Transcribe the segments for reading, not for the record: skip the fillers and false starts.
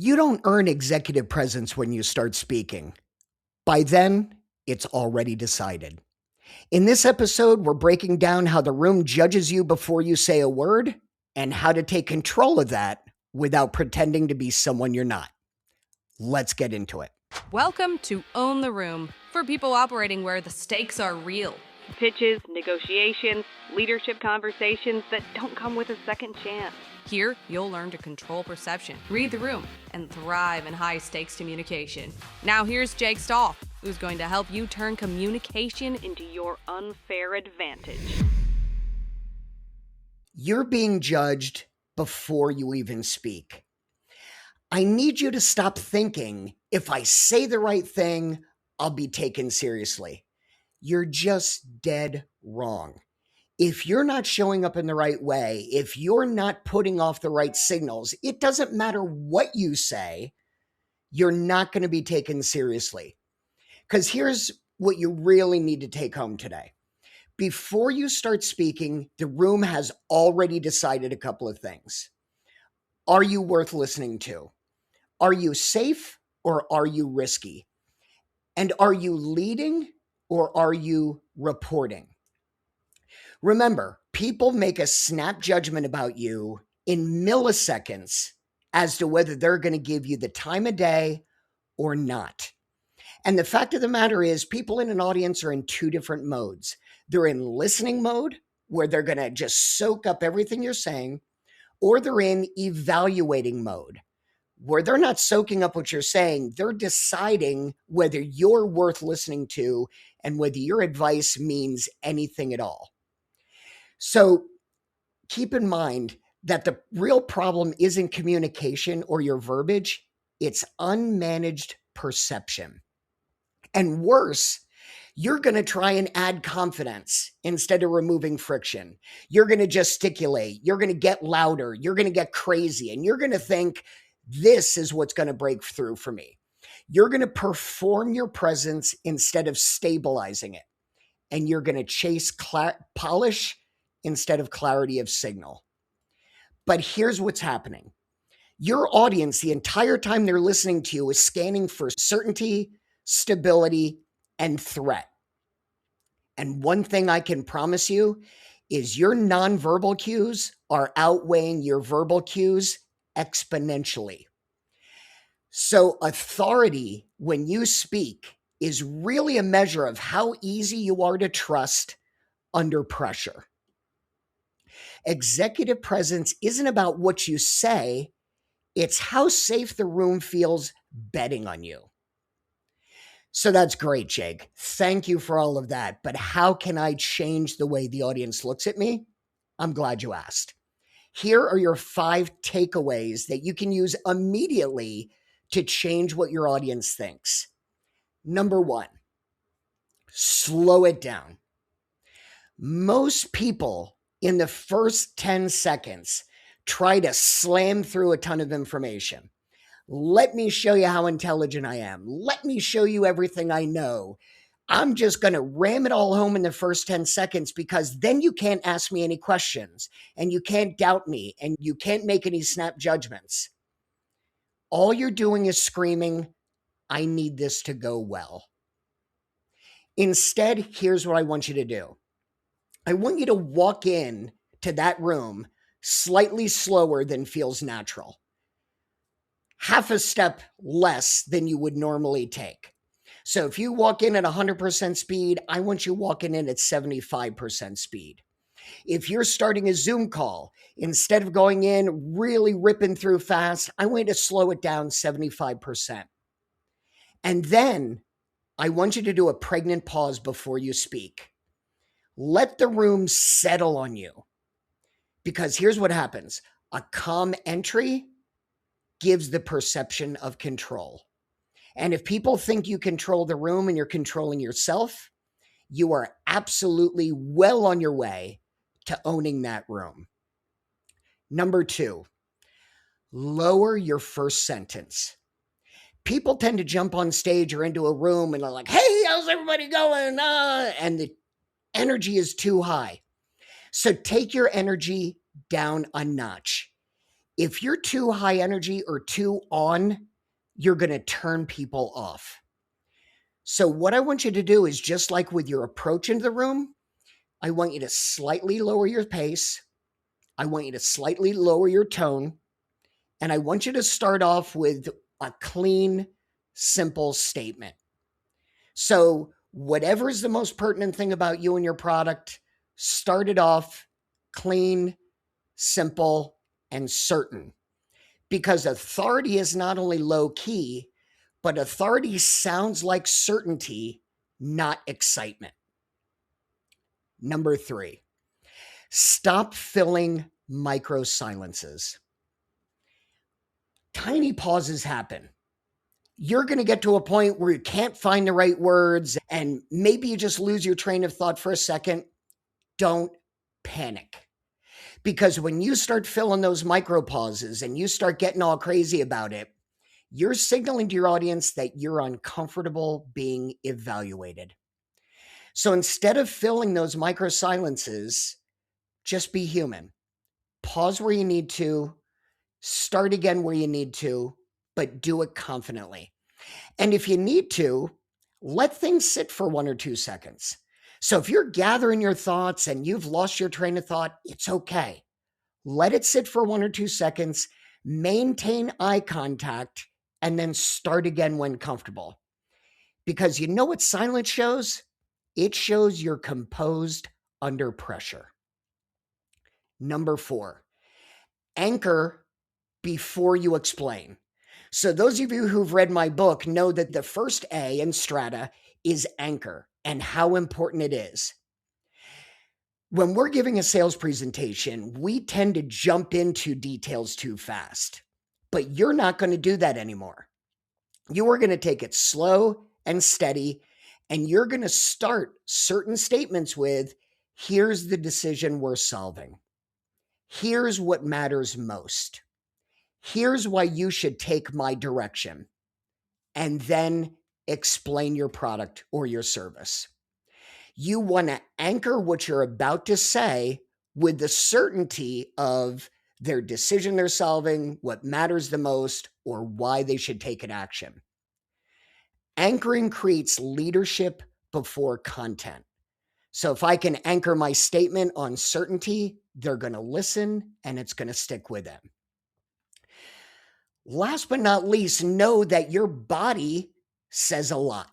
You don't earn executive presence when you start speaking. By then, it's already decided. In this episode, we're breaking down how the room judges you before you say a word and how to take control of that without pretending to be someone you're not. Let's get into it. Welcome to Own the Room, for people operating where the stakes are real. Pitches, negotiations, leadership conversations that don't come with a second chance. Here, you'll learn to control perception, read the room, and thrive in high-stakes communication. Now here's Jake Stahl, who's going to help you turn communication into your unfair advantage. You're being judged before you even speak. I need you to stop thinking, if I say the right thing, I'll be taken seriously. You're just dead wrong. If you're not showing up in the right way, if you're not putting off the right signals, it doesn't matter what you say, you're not going to be taken seriously. Because here's what you really need to take home today. Before you start speaking, the room has already decided a couple of things. Are you worth listening to? Are you safe or are you risky? And are you leading or are you reporting? Remember, people make a snap judgment about you in milliseconds as to whether they're going to give you the time of day or not. And the fact of the matter is, people in an audience are in two different modes. They're in listening mode, where they're going to just soak up everything you're saying, or they're in evaluating mode, where they're not soaking up what you're saying. They're deciding whether you're worth listening to and whether your advice means anything at all. So keep in mind that the real problem isn't communication or your verbiage, it's unmanaged perception. And worse, you're going to try and add confidence instead of removing friction. You're going to gesticulate, you're going to get louder, you're going to get crazy, and you're going to think, this is what's going to break through for me. You're going to perform your presence instead of stabilizing it. And you're going to chase polish instead of clarity of signal. But here's what's happening. Your audience, the entire time they're listening to you, is scanning for certainty, stability, and threat. And one thing I can promise you is your nonverbal cues are outweighing your verbal cues exponentially. So authority, when you speak, is really a measure of how easy you are to trust under pressure. Executive presence isn't about what you say, it's how safe the room feels betting on you. So that's great, Jake. Thank you for all of that. But how can I change the way the audience looks at me? I'm glad you asked. Here are your 5 takeaways that you can use immediately to change what your audience thinks. Number 1, slow it down. Most people in the first 10 seconds try to slam through a ton of information. Let me show you how intelligent I am. Let me show you everything I know. I'm just going to ram it all home in the first 10 seconds because then you can't ask me any questions and you can't doubt me and you can't make any snap judgments. All you're doing is screaming, I need this to go well. Instead, here's what I want you to do. I want you to walk in to that room slightly slower than feels natural. Half a step less than you would normally take. So if you walk in at 100% speed, I want you walking in at 75% speed. If you're starting a Zoom call, instead of going in really ripping through fast, I want you to slow it down 75%. And then I want you to do a pregnant pause before you speak. Let the room settle on you. Because here's what happens. A calm entry gives the perception of control. And if people think you control the room and you're controlling yourself, you are absolutely well on your way to owning that room. Number 2, lower your first sentence. People tend to jump on stage or into a room and they're like, hey, how's everybody going? And the energy is too high. So take your energy down a notch. If you're too high energy or too on, you're going to turn people off. So what I want you to do is, just like with your approach into the room, I want you to slightly lower your pace. I want you to slightly lower your tone. And I want you to start off with a clean, simple statement. So whatever is the most pertinent thing about you and your product, start it off clean, simple, and certain. Because authority is not only low key, but authority sounds like certainty, not excitement. Number 3, stop filling micro silences. Tiny pauses happen. You're going to get to a point where you can't find the right words and maybe you just lose your train of thought for a second. Don't panic. Because when you start filling those micro pauses and you start getting all crazy about it, you're signaling to your audience that you're uncomfortable being evaluated. So instead of filling those micro silences, just be human. Pause where you need to, start again where you need to, but do it confidently. And if you need to, let things sit for 1 or 2 seconds. So if you're gathering your thoughts and you've lost your train of thought, it's okay. Let it sit for 1 or 2 seconds, maintain eye contact, and then start again when comfortable. Because you know what silence shows? It shows you're composed under pressure. Number 4, anchor before you explain. So those of you who've read my book know that the first A in Strata is anchor and how important it is. When we're giving a sales presentation, we tend to jump into details too fast, but you're not going to do that anymore. You are going to take it slow and steady, and you're going to start certain statements with, here's the decision we're solving. Here's what matters most. Here's why you should take my direction. And then explain your product or your service. You want to anchor what you're about to say with the certainty of their decision they're solving, what matters the most, or why they should take an action. Anchoring creates leadership before content. So if I can anchor my statement on certainty, they're going to listen and it's going to stick with them. Last but not least, know that your body says a lot.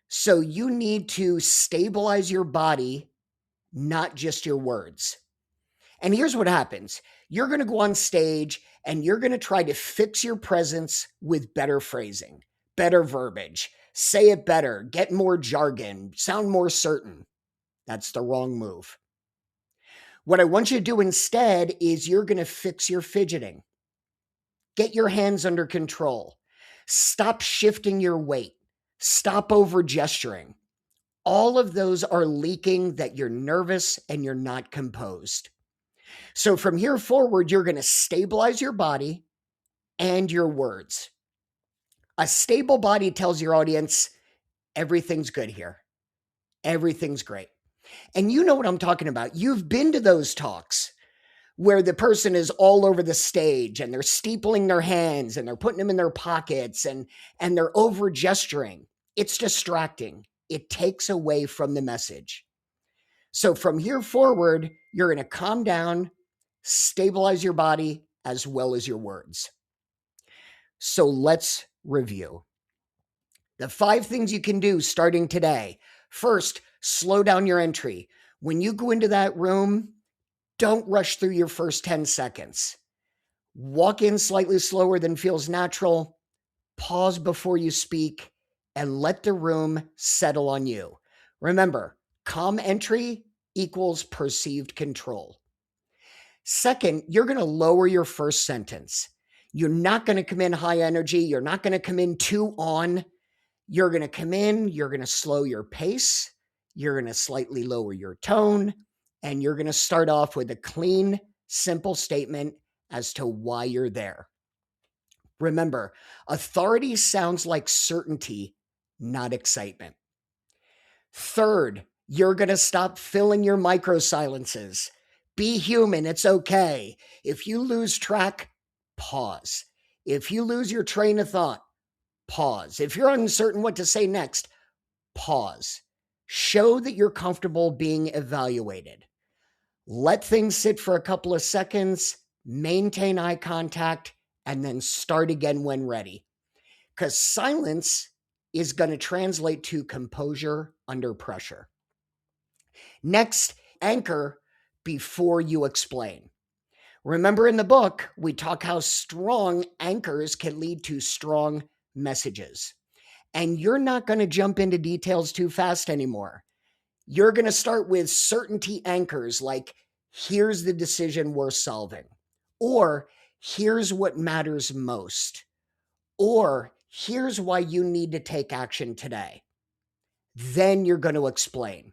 So you need to stabilize your body, not just your words. And here's what happens. You're going to go on stage and you're going to try to fix your presence with better phrasing, better verbiage, say it better, get more jargon, sound more certain. That's the wrong move. What I want you to do instead is you're going to fix your fidgeting. Get your hands under control. Stop shifting your weight. Stop over gesturing. All of those are leaking that you're nervous and you're not composed. So from here forward, you're going to stabilize your body and your words. A stable body tells your audience, everything's good here. Everything's great. And you know what I'm talking about. You've been to those talks where the person is all over the stage and they're steepling their hands and they're putting them in their pockets and they're over gesturing. It's distracting. It takes away from the message. So from here forward, you're going to calm down, stabilize your body as well as your words. So let's review. The 5 things you can do starting today. First, slow down your entry. When you go into that room, don't rush through your first 10 seconds. Walk in slightly slower than feels natural. Pause before you speak and let the room settle on you. Remember, calm entry equals perceived control. Second, you're going to lower your first sentence. You're not going to come in high energy. You're not going to come in too on. You're going to come in, you're going to slow your pace. You're going to slightly lower your tone. And you're going to start off with a clean, simple statement as to why you're there. Remember, authority sounds like certainty, not excitement. Third, you're going to stop filling your micro silences. Be human. It's okay. If you lose track, pause. If you lose your train of thought, pause. If you're uncertain what to say next, pause. Show that you're comfortable being evaluated. Let things sit for a couple of seconds, maintain eye contact, and then start again when ready. Because silence is going to translate to composure under pressure. Next, anchor before you explain. Remember in the book, we talk how strong anchors can lead to strong messages. And you're not going to jump into details too fast anymore. You're going to start with certainty anchors like, here's the decision we're solving, or here's what matters most, or here's why you need to take action today. Then you're going to explain.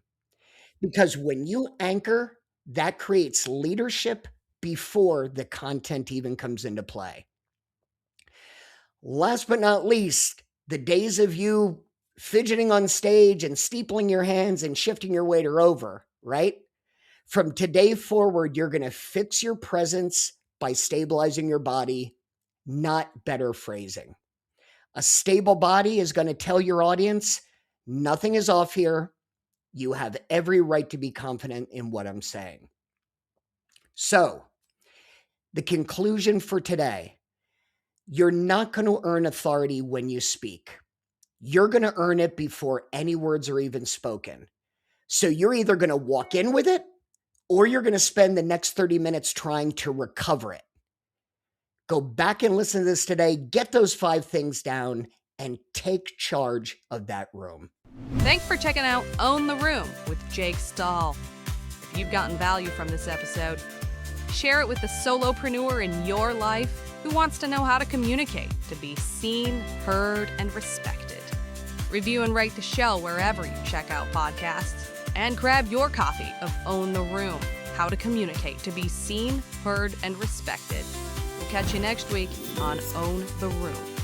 Because when you anchor, that creates leadership before the content even comes into play. Last but not least, the days of you fidgeting on stage and steepling your hands and shifting your weight are over, right? From today forward, you're going to fix your presence by stabilizing your body, not better phrasing. A stable body is going to tell your audience, nothing is off here. You have every right to be confident in what I'm saying. So, the conclusion for today, you're not going to earn authority when you speak. You're going to earn it before any words are even spoken. So you're either going to walk in with it or you're going to spend the next 30 minutes trying to recover it. Go back and listen to this today, get those 5 things down, and take charge of that room. Thanks for checking out Own the Room with Jake Stahl. If you've gotten value from this episode, share it with the solopreneur in your life who wants to know how to communicate to be seen, heard, and respected. Review and rate the show wherever you check out podcasts, and grab your copy of Own the Room, How to Communicate to be Seen, Heard, and Respected. We'll catch you next week on Own the Room.